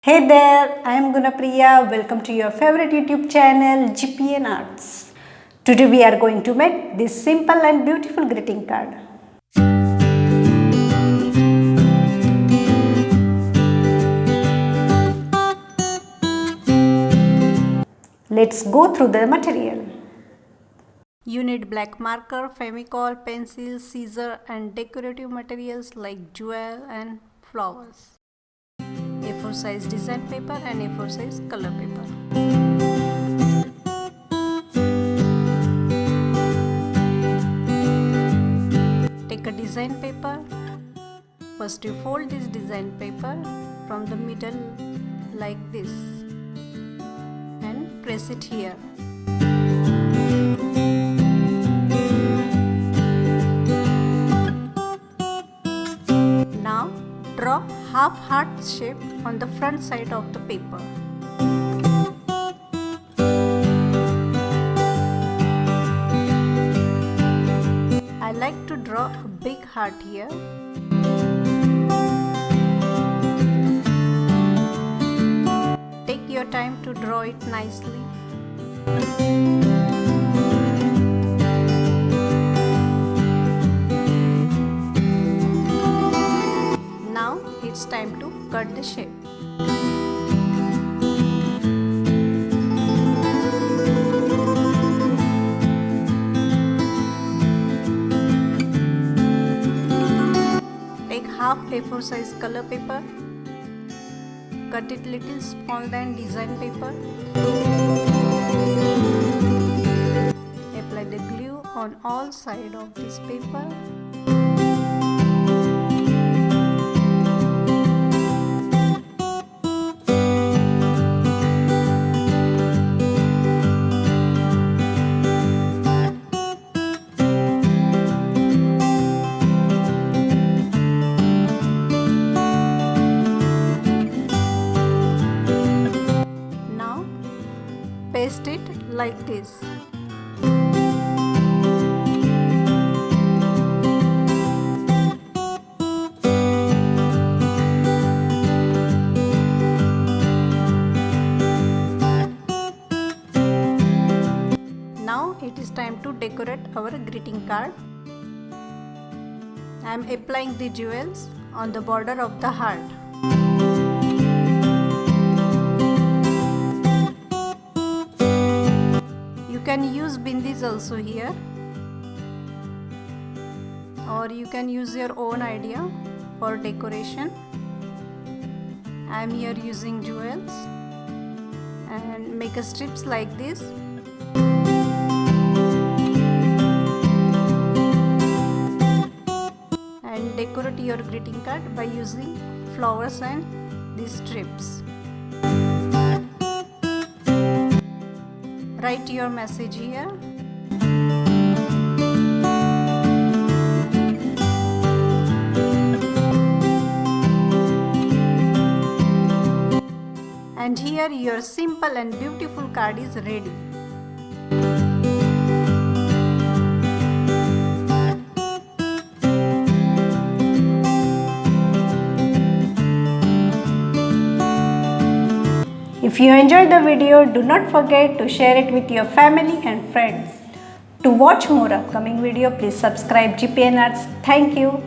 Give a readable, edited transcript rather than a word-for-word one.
Hey there, I am Gunapriya. Welcome to your favorite YouTube channel GpnArts. Today we are going to make this simple and beautiful greeting card. Let's go through the material. You need black marker, Fevicol, pencil, scissor and decorative materials like jewel and flowers. A4 size design paper and A4 size color paper. Take a design paper. First you fold this design paper from the middle like this and press it here. Now draw half heart shape on the front side of the paper. I like to draw a big heart here. Take your time to draw it nicely. Now it's time to cut the shape. Take half A4 size color paper. Cut it little smaller than design paper. Apply the glue on all sides of this paper. Paste it like this. Now it is time to decorate our greeting card. I am applying the jewels on the border of the heart. You can use bindis also here, or you can use your own idea for decoration. I am here using jewels and make a strips like this. And decorate your greeting card by using flowers and these strips. Write your message here. And here your simple and beautiful card is ready. If you enjoyed the video, do not forget to share it with your family and friends. To watch more upcoming video, please subscribe GpnArts. Thank you.